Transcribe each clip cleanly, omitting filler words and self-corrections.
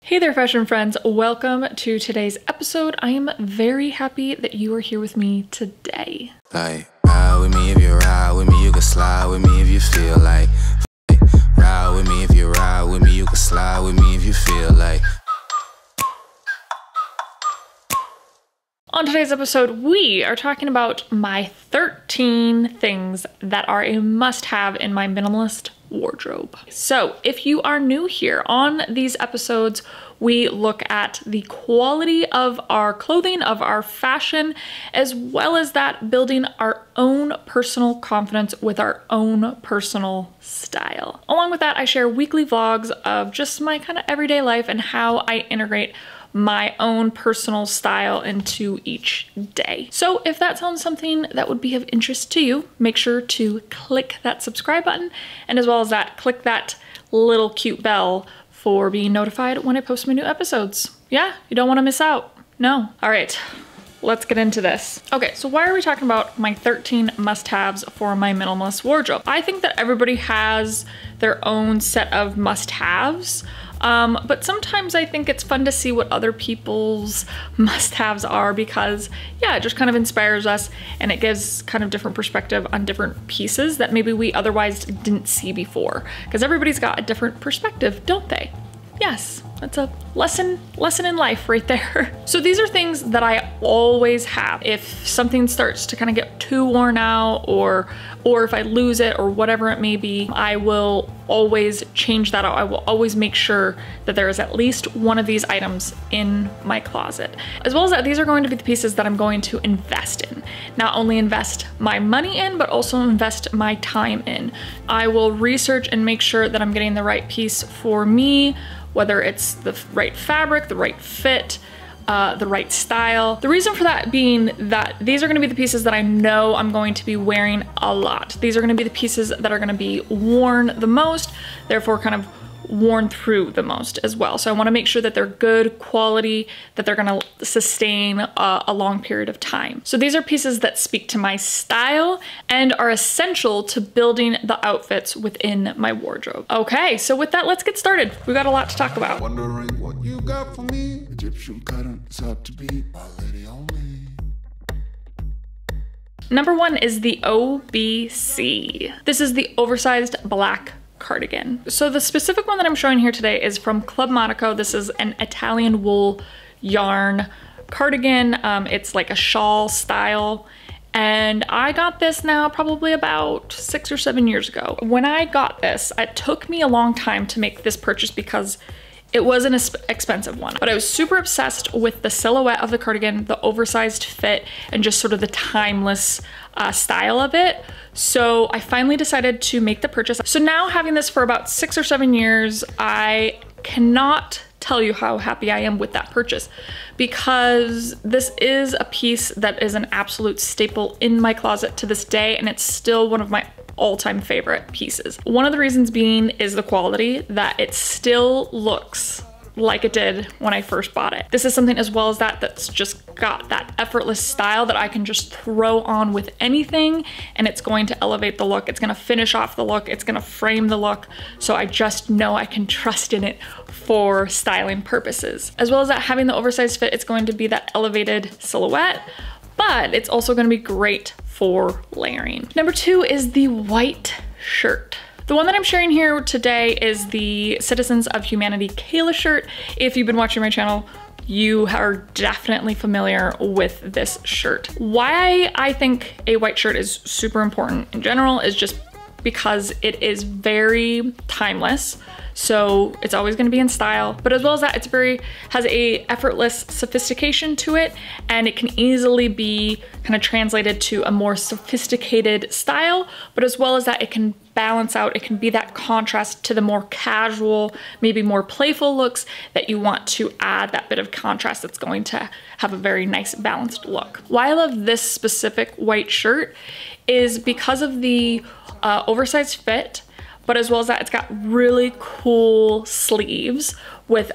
Hey there, fashion friends. Welcome to today's episode. I am very happy that you are here with me today. Like, ride with me if you ride with me, you can slide with me if you feel like. Ride with me if you ride with me, you can slide with me if you feel like. On today's episode, we are talking about my 13 things that are a must-have in my minimalist wardrobe. So if you are new here, on these episodes, we look at the quality of our clothing, of our fashion, as well as that building our own personal confidence with our own personal style. Along with that, I share weekly vlogs of just my kind of everyday life and how I integrate my own personal style into each day. So if that sounds something that would be of interest to you, make sure to click that subscribe button, and as well as that, click that little cute bell for being notified when I post my new episodes. Yeah, you don't want to miss out. No. All right, let's get into this. Okay, so why are we talking about my 13 must-haves for my minimalist wardrobe? I think that everybody has their own set of must-haves. But sometimes I think it's fun to see what other people's must-haves are because, yeah, it just kind of inspires us and it gives kind of different perspective on different pieces that maybe we otherwise didn't see before. Because everybody's got a different perspective, don't they? Yes, that's a lesson in life right there. So these are things that I always have. If something starts to kind of get too worn out or if I lose it or whatever it may be, I will always change that out. I will always make sure that there is at least one of these items in my closet. As well as that, these are going to be the pieces that I'm going to invest in. Not only invest my money in, but also invest my time in. I will research and make sure that I'm getting the right piece for me, whether it's the right fabric, the right fit, the right style. The reason for that being that these are gonna be the pieces that I know I'm going to be wearing a lot. These are gonna be the pieces that are gonna be worn the most, therefore kind of worn through the most as well. So I wanna make sure that they're good quality, that they're gonna sustain a long period of time. So these are pieces that speak to my style and are essential to building the outfits within my wardrobe. Okay, so with that, let's get started. We got a lot to talk about. Wondering what you got for me. Egyptian cotton is hard to beat. My lady on me. Number one is the OBC. This is the oversized black cardigan. So the specific one that I'm showing here today is from Club Monaco. This is an Italian wool yarn cardigan. It's like a shawl style. And I got this now probably about 6 or 7 years ago. When I got this, it took me a long time to make this purchase because it was an expensive one, but I was super obsessed with the silhouette of the cardigan, the oversized fit, and just sort of the timeless style of it. So I finally decided to make the purchase. So now having this for about 6 or 7 years, I cannot tell you how happy I am with that purchase because this is a piece that is an absolute staple in my closet to this day, and it's still one of my all-time favorite pieces. One of the reasons being is the quality, that it still looks like it did when I first bought it. This is something as well as that that's just got that effortless style that I can just throw on with anything and it's going to elevate the look. It's gonna finish off the look. It's gonna frame the look. So I just know I can trust in it for styling purposes. As well as that, having the oversized fit, it's going to be that elevated silhouette, but it's also gonna be great for layering. Number two is the white shirt. The one that I'm sharing here today is the Citizens of Humanity Kayla shirt. If you've been watching my channel, you are definitely familiar with this shirt. Why I think a white shirt is super important in general is just because it is very timeless. So it's always gonna be in style, but as well as that, it's has a effortless sophistication to it, and it can easily be kind of translated to a more sophisticated style, but as well as that, it can balance out, it can be that contrast to the more casual, maybe more playful looks that you want to add that bit of contrast that's going to have a very nice balanced look. Why I love this specific white shirt is because of the oversized fit, but as well as that, it's got really cool sleeves with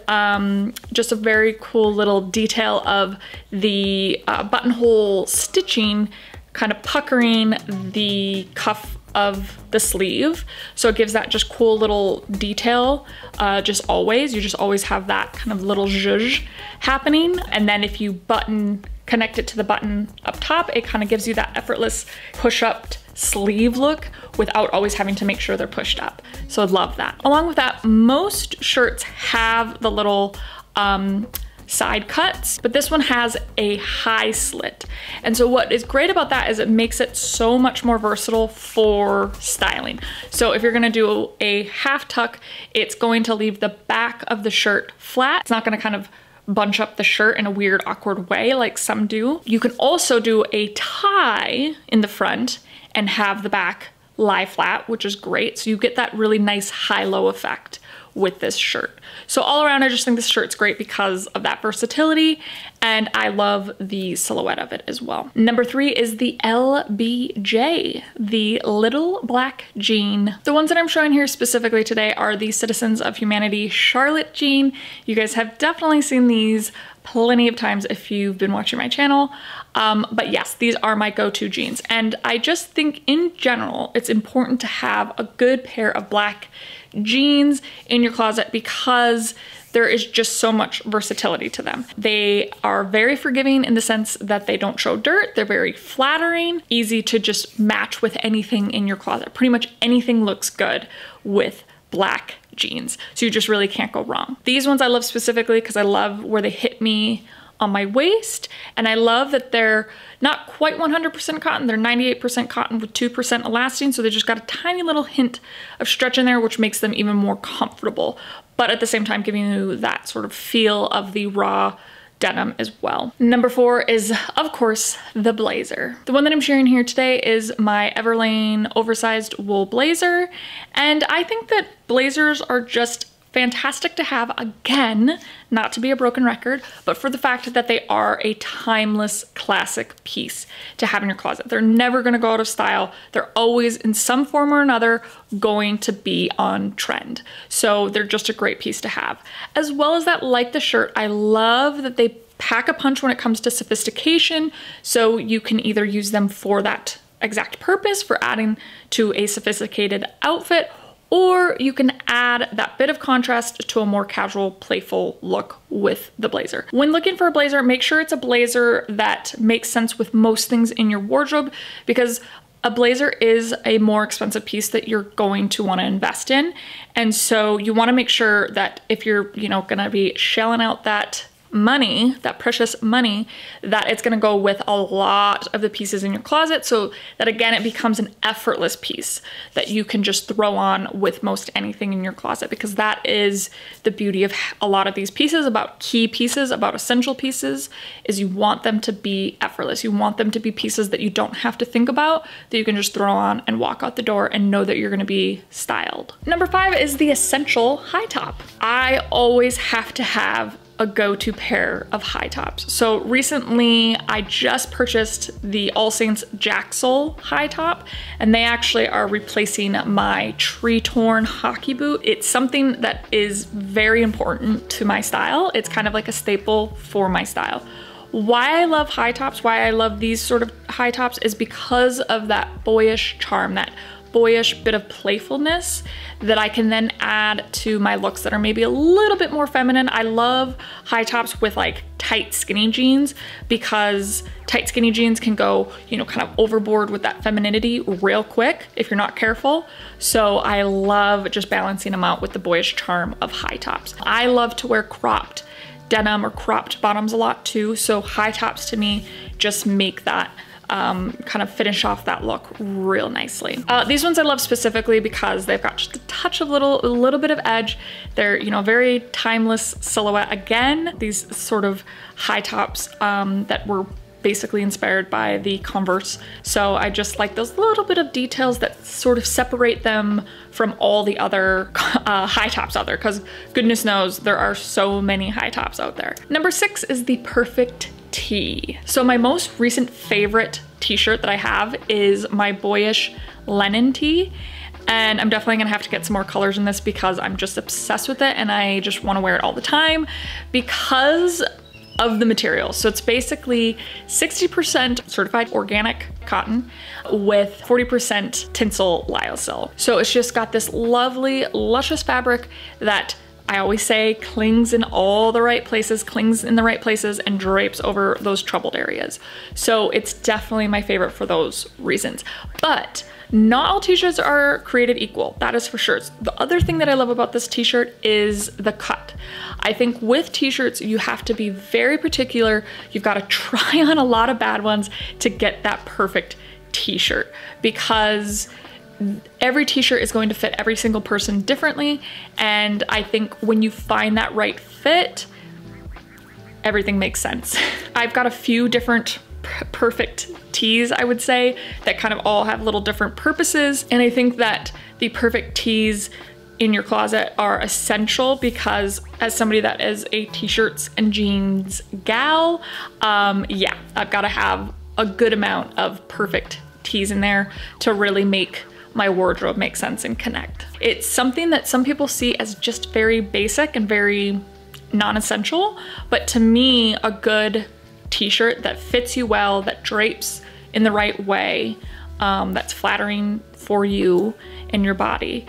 just a very cool little detail of the buttonhole stitching kind of puckering the cuff of the sleeve. So it gives that just cool little detail, you just always have that kind of little zhuzh happening. And then if you connect it to the button up top, it kind of gives you that effortless push-up sleeve look without always having to make sure they're pushed up. So I love that. Along with that, most shirts have the little side cuts, but this one has a high slit. And so what is great about that is it makes it so much more versatile for styling. So if you're gonna do a half tuck, it's going to leave the back of the shirt flat. It's not gonna kind of bunch up the shirt in a weird, awkward way like some do. You can also do a tie in the front and have the back lie flat, which is great. So you get that really nice high-low effect with this shirt. So all around, I just think this shirt's great because of that versatility, and I love the silhouette of it as well. Number 3 is the LBJ, the little black jean. The ones that I'm showing here specifically today are the Citizens of Humanity Charlotte jean. You guys have definitely seen these plenty of times if you've been watching my channel. But yes, these are my go-to jeans. And I just think in general, it's important to have a good pair of black jeans in your closet because there is just so much versatility to them. They are very forgiving in the sense that they don't show dirt. They're very flattering, easy to just match with anything in your closet. Pretty much anything looks good with black jeans. So you just really can't go wrong. These ones I love specifically because I love where they hit me on my waist, and I love that they're not quite 100% cotton, they're 98% cotton with 2% elastane, so they just got a tiny little hint of stretch in there, which makes them even more comfortable, but at the same time giving you that sort of feel of the raw denim as well. Number 4 is, of course, the blazer. The one that I'm sharing here today is my Everlane oversized wool blazer, and I think that blazers are just fantastic to have, again, not to be a broken record, but for the fact that they are a timeless classic piece to have in your closet. They're never gonna go out of style. They're always in some form or another going to be on trend. So they're just a great piece to have. As well as that, like the shirt, I love that they pack a punch when it comes to sophistication. So you can either use them for that exact purpose, for adding to a sophisticated outfit, or you can add that bit of contrast to a more casual, playful look with the blazer. When looking for a blazer, make sure it's a blazer that makes sense with most things in your wardrobe, because a blazer is a more expensive piece that you're going to want to invest in. And so you want to make sure that if you're, gonna be shelling out that money, that precious money, that it's gonna go with a lot of the pieces in your closet, so that again, it becomes an effortless piece that you can just throw on with most anything in your closet, because that is the beauty of a lot of these pieces, about key pieces, about essential pieces, is you want them to be effortless. You want them to be pieces that you don't have to think about, that you can just throw on and walk out the door and know that you're gonna be styled. Number 5 is the essential high top. I always have to have a go-to pair of high tops. So recently I just purchased the All Saints Jaxel high top, and they actually are replacing my tree-torn hockey boot. It's something that is very important to my style. It's kind of like a staple for my style. Why I love high tops, why I love these sort of high tops, is because of that boyish charm, that boyish bit of playfulness that I can then add to my looks that are maybe a little bit more feminine. I love high tops with like tight skinny jeans, because tight skinny jeans can go, kind of overboard with that femininity real quick if you're not careful. So I love just balancing them out with the boyish charm of high tops. I love to wear cropped denim or cropped bottoms a lot too. So high tops to me just make that kind of finish off that look real nicely. These ones I love specifically because they've got just a touch of a little bit of edge. They're, very timeless silhouette. Again, these sort of high tops that were basically inspired by the Converse. So I just like those little bit of details that sort of separate them from all the other high tops out there, because goodness knows there are so many high tops out there. Number 6 is the perfect tee. So my most recent favorite t-shirt that I have is my boyish Lennon tee. And I'm definitely gonna have to get some more colors in this because I'm just obsessed with it and I just wanna wear it all the time, because of the material. So it's basically 60% certified organic cotton with 40% tinsel lyocell. So it's just got this lovely, luscious fabric that I always say clings in all the right places, clings in the right places, and drapes over those troubled areas. So it's definitely my favorite for those reasons. But not all t-shirts are created equal, that is for sure. The other thing that I love about this t-shirt is the cut. I think with t-shirts, you have to be very particular. You've got to try on a lot of bad ones to get that perfect t-shirt, because every t-shirt is going to fit every single person differently. And I think when you find that right fit, everything makes sense. I've got a few different perfect tees, I would say, that kind of all have little different purposes. And I think that the perfect tees in your closet are essential, because as somebody that is a t-shirts and jeans gal, yeah, I've got to have a good amount of perfect tees in there to really make my wardrobe make sense and connect. It's something that some people see as just very basic and very non-essential, but to me, a good t-shirt that fits you well, that drapes in the right way, that's flattering for you and your body,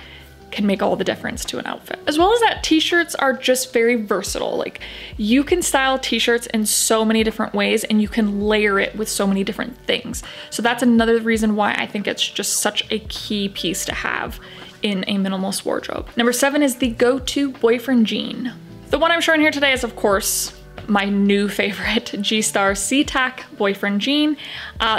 can make all the difference to an outfit. As well as that, t-shirts are just very versatile. Like, you can style t-shirts in so many different ways, and you can layer it with so many different things. So that's another reason why I think it's just such a key piece to have in a minimalist wardrobe. Number 7 is the go-to boyfriend jean. The one I'm showing here today is, of course, my new favorite G-Star C-Tac boyfriend jean.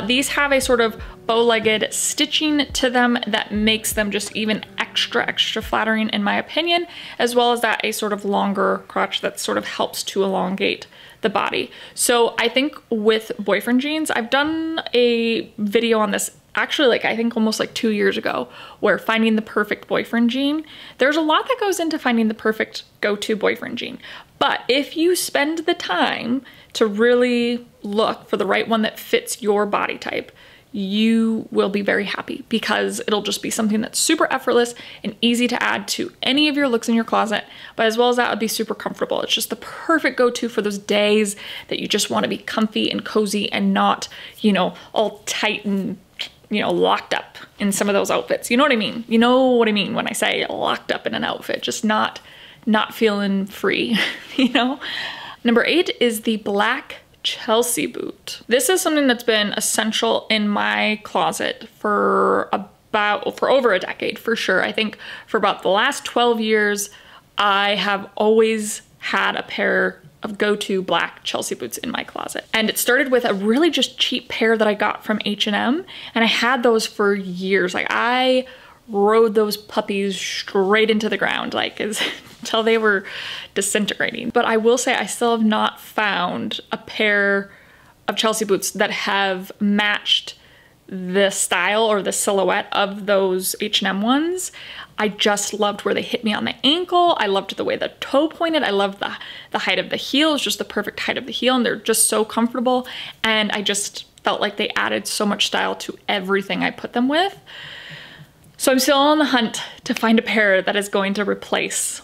These have a sort of bow-legged stitching to them that makes them just even extra flattering in my opinion, as well as that a sort of longer crotch that sort of helps to elongate the body. So I think with boyfriend jeans, I've done a video on this actually, like, I think almost like 2 years ago, where finding the perfect boyfriend jean. There's a lot that goes into finding the perfect go-to boyfriend jean. But if you spend the time to really look for the right one that fits your body type, you will be very happy, because it'll just be something that's super effortless and easy to add to any of your looks in your closet. But as well as that, it'll be super comfortable. It's just the perfect go-to for those days that you just want to be comfy and cozy and not, you know, all tight and, you know, locked up in some of those outfits. You know what I mean? You know what I mean when I say locked up in an outfit, just not feeling free, you know? Number 8 is the black Chelsea boot. This is something that's been essential in my closet for over a decade, for sure. I think for about the last 12 years, I have always had a pair of go-to black Chelsea boots in my closet. And it started with a really just cheap pair that I got from H&M, and I had those for years. Like, I rode those puppies straight into the ground, like, until they were disintegrating. But I will say I still have not found a pair of Chelsea boots that have matched the style or the silhouette of those H&M ones. I just loved where they hit me on the ankle. I loved the way the toe pointed. I loved the height of the heel. It's just the perfect height of the heel, and they're just so comfortable. And I just felt like they added so much style to everything I put them with. So I'm still on the hunt to find a pair that is going to replace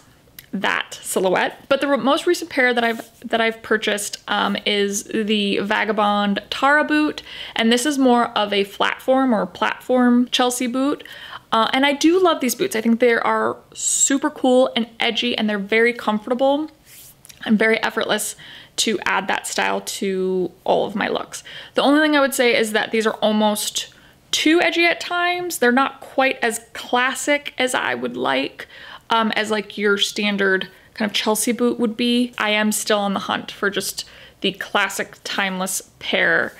that silhouette. But the most recent pair that I've purchased is the Vagabond Tara Boot, and this is more of a platform Chelsea boot. And I do love these boots. I think they are super cool and edgy, and they're very comfortable and very effortless to add that style to all of my looks. The only thing I would say is that these are almost too edgy at times. They're not quite as classic as I would like, as like your standard kind of Chelsea boot would be. I am still on the hunt for just the classic timeless pair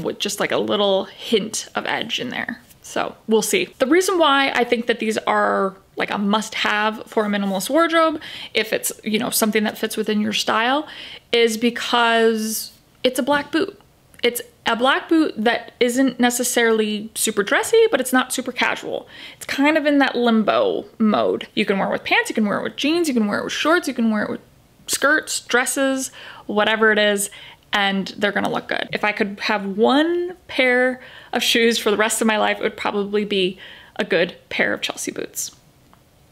with just like a little hint of edge in there. So we'll see. The reason why I think that these are like a must-have for a minimalist wardrobe, if it's, you know, something that fits within your style, is because it's a black boot. It's a black boot that isn't necessarily super dressy, but it's not super casual. It's kind of in that limbo mode. You can wear it with pants, you can wear it with jeans, you can wear it with shorts, you can wear it with skirts, dresses, whatever it is, and they're gonna look good. If I could have one pair of shoes for the rest of my life, it would probably be a good pair of Chelsea boots.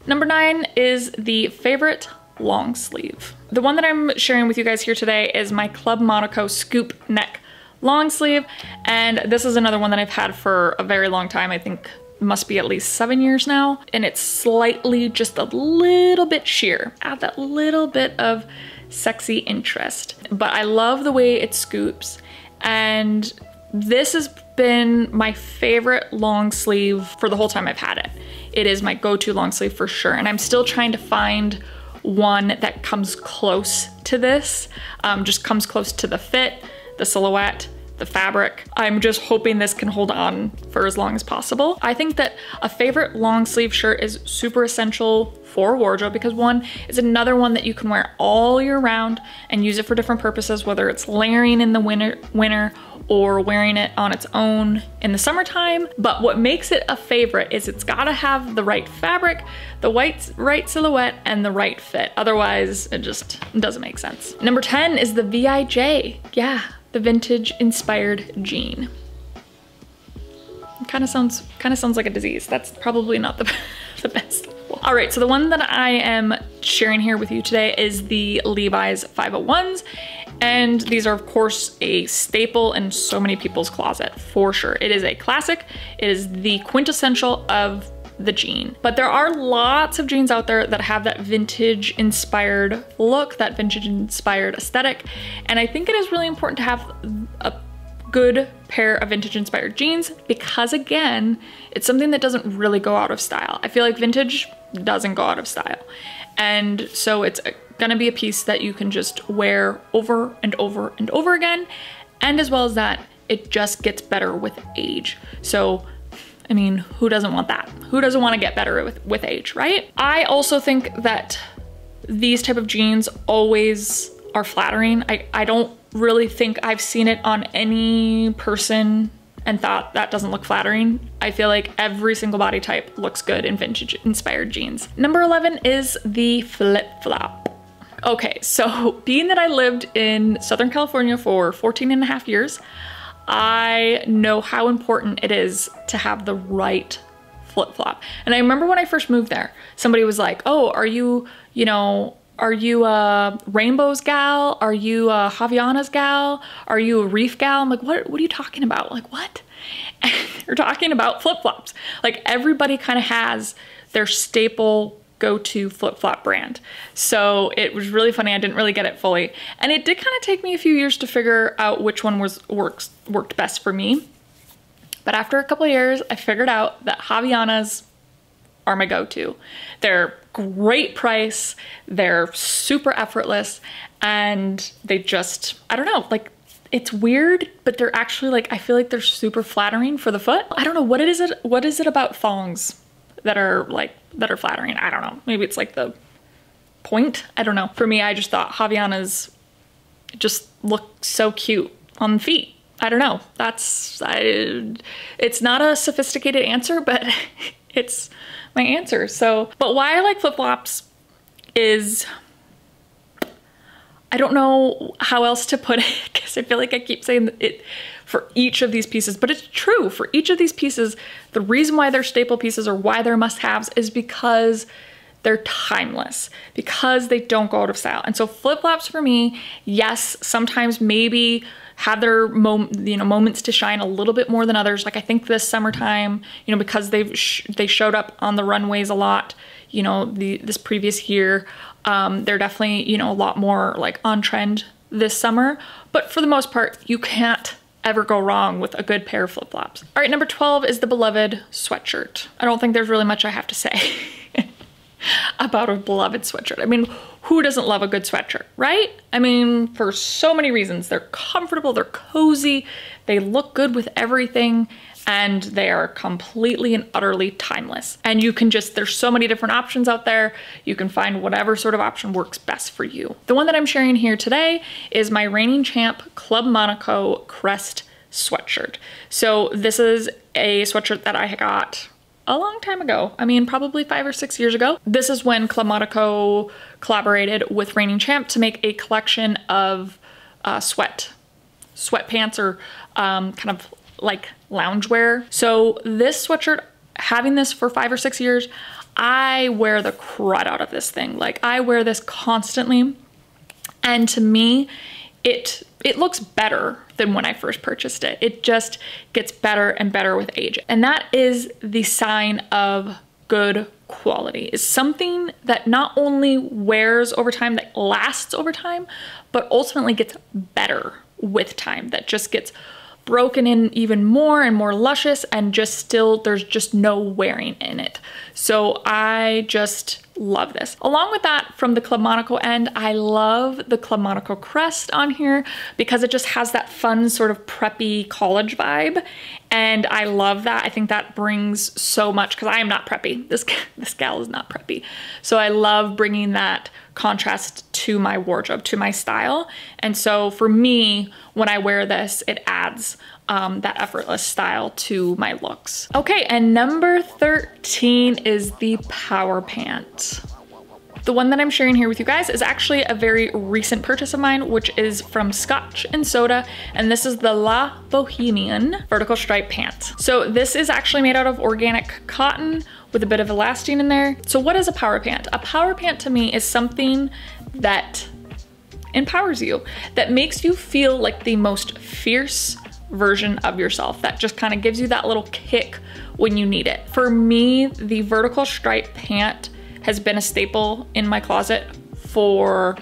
Number 9 is the favorite long sleeve. The one that I'm sharing with you guys here today is my Club Monaco scoop neck long sleeve, and this is another one that I've had for a very long time. I think must be at least 7 years now, and it's slightly just a little bit sheer. Add that little bit of sexy interest, but I love the way it scoops, and this has been my favorite long sleeve for the whole time I've had it. It is my go-to long sleeve for sure, and I'm still trying to find one that comes close to this, just comes close to the fit, the silhouette, the fabric. I'm just hoping this can hold on for as long as possible. I think that a favorite long sleeve shirt is super essential for a wardrobe because one, is another one that you can wear all year round and use it for different purposes, whether it's layering in the winter or wearing it on its own in the summertime. But what makes it a favorite is it's gotta have the right fabric, the right silhouette, and the right fit. Otherwise, it just doesn't make sense. Number 10 is the VIJ. Yeah, the vintage inspired jean. It kind of sounds like a disease. That's probably not the best. All right, so the one that I am sharing here with you today is the Levi's 501s. And these are of course a staple in so many people's closet, for sure. It is a classic. It is the quintessential of the jean. But there are lots of jeans out there that have that vintage inspired look, that vintage inspired aesthetic. And I think it is really important to have a good pair of vintage inspired jeans because again, it's something that doesn't really go out of style. I feel like vintage doesn't go out of style. And so it's gonna be a piece that you can just wear over and over and over again. And as well as that, it just gets better with age. So, I mean, who doesn't want that? Who doesn't want to get better with age, right? I also think that these type of jeans always are flattering. I don't really think I've seen it on any person and thought that doesn't look flattering. I feel like every single body type looks good in vintage inspired jeans. Number 11 is the flip flop. Okay, so being that I lived in Southern California for 14 and a half years, I know how important it is to have the right flip flop. And I remember when I first moved there, somebody was like, oh, are you a Rainbows gal? Are you a Havaianas gal? Are you a Reef gal? I'm like, what are you talking about? Like, what? And they're talking about flip-flops. Like everybody kind of has their staple go-to flip-flop brand. So it was really funny. I didn't really get it fully. And it did kind of take me a few years to figure out which one worked best for me. But after a couple of years, I figured out that Havaianas are my go-to. They're great price, they're super effortless, and they just, I don't know, like it's weird, but they're actually like, I feel like they're super flattering for the foot. I don't know, what is it about thongs that are flattering? I don't know, maybe it's like the point, I don't know. For me, I just thought Havaianas just look so cute on the feet. I don't know, it's not a sophisticated answer, but it's my answer. So, but why I like flip-flops is, I don't know how else to put it because I feel like I keep saying it for each of these pieces, but it's true for each of these pieces. The reason why they're staple pieces or why they're must-haves is because they're timeless, because they don't go out of style. And so flip-flops for me, yes, sometimes maybe have their moments to shine a little bit more than others. Like I think this summertime, because they showed up on the runways a lot, this previous year, they're definitely, a lot more like on trend this summer. But for the most part, you can't ever go wrong with a good pair of flip-flops. All right, number 12 is the Beloved Sweatshirt. I don't think there's really much I have to say about a Beloved sweatshirt. I mean, who doesn't love a good sweatshirt, right? I mean, for so many reasons. They're comfortable, they're cozy, they look good with everything, and they are completely and utterly timeless. And you can there's so many different options out there. You can find whatever sort of option works best for you. The one that I'm sharing here today is my reigning champ Club Monaco Crest sweatshirt. So this is a sweatshirt that I got a long time ago. I mean, probably 5 or 6 years ago. This is when Club Monaco collaborated with Reigning Champ to make a collection of sweatpants or kind of like loungewear. So this sweatshirt, having this for 5 or 6 years, I wear the crud out of this thing. Like, I wear this constantly, and to me, it looks better than when I first purchased it. It just gets better and better with age. And that is the sign of good quality. Is something that not only wears over time, that lasts over time, but ultimately gets better with time, that just gets broken in even more and more luscious, and just still, there's just no wearing in it. So I just love this. Along with that, from the Club Monaco end, I love the Club Monaco crest on here because it just has that fun sort of preppy college vibe. And I love that. I think that brings so much, because I am not preppy. This gal is not preppy. So I love bringing that contrast to my wardrobe, to my style. And so for me, when I wear this, it adds that effortless style to my looks. Okay, and number 13 is the Power Pant. The one that I'm sharing here with you guys is actually a very recent purchase of mine, which is from Scotch and Soda, and this is the La Bohemian vertical stripe pant. So this is actually made out of organic cotton with a bit of elastin in there. So what is a power pant? A power pant to me is something that empowers you, that makes you feel like the most fierce version of yourself, that just kind of gives you that little kick when you need it. For me, the vertical stripe pant has been a staple in my closet for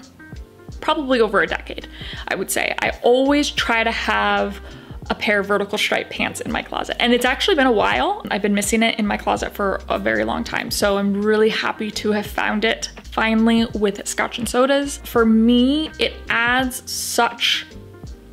probably over a decade, I would say. I always try to have a pair of vertical stripe pants in my closet, and it's actually been a while. I've been missing it in my closet for a very long time, so I'm really happy to have found it finally with Scotch and Sodas. For me, it adds such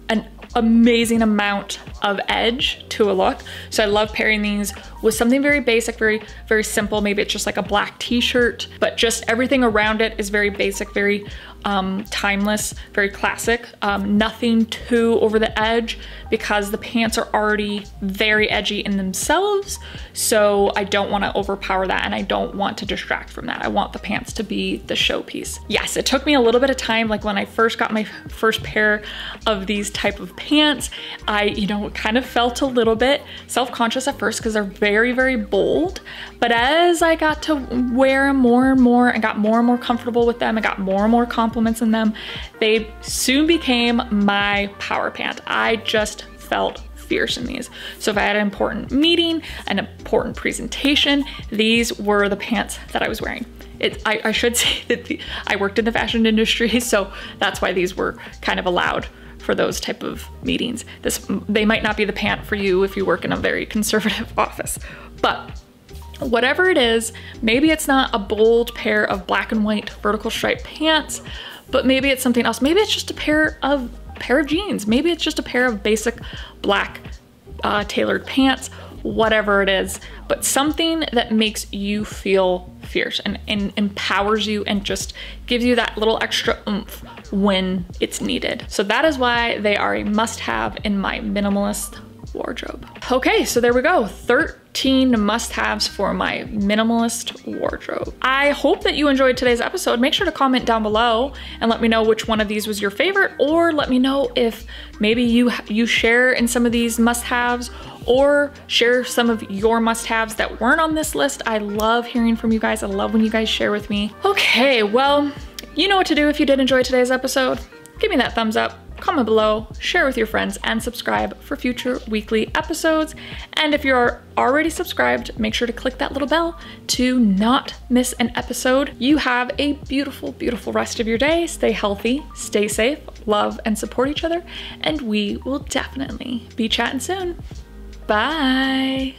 an amazing amount of edge to a look. So I love pairing these with something very basic, very, very simple. Maybe it's just like a black t-shirt, but just everything around it is very basic, very timeless, very classic. Nothing too over the edge, because the pants are already very edgy in themselves. So I don't want to overpower that, and I don't want to distract from that. I want the pants to be the showpiece. Yes, it took me a little bit of time. Like when I first got my first pair of these type of pants, I, kind of felt a little bit self-conscious at first because they're very, very bold. But as I got to wear them more and more and got more and more comfortable with them, I got more and more compliments in them, they soon became my power pant. I just felt fierce in these. So if I had an important meeting, an important presentation, these were the pants that I was wearing. I should say that I worked in the fashion industry, so that's why these were kind of allowed for those type of meetings. They might not be the pant for you if you work in a very conservative office, but whatever it is, maybe it's not a bold pair of black and white vertical stripe pants, but maybe it's something else. Maybe it's just a pair of jeans. Maybe it's just a pair of basic black tailored pants, whatever it is, but something that makes you feel fierce and empowers you and just gives you that little extra oomph when it's needed. So that is why they are a must-have in my minimalist wardrobe. Okay, so there we go. 13 must-haves for my minimalist wardrobe. I hope that you enjoyed today's episode. Make sure to comment down below and let me know which one of these was your favorite, or let me know if maybe you share in some of these must-haves, or share some of your must-haves that weren't on this list. I love hearing from you guys. I love when you guys share with me. Okay, well, you know what to do if you did enjoy today's episode. Give me that thumbs up, comment below, share with your friends, and subscribe for future weekly episodes. And if you're already subscribed, make sure to click that little bell to not miss an episode. You have a beautiful, beautiful rest of your day. Stay healthy, stay safe, love and support each other, and we will definitely be chatting soon. Bye.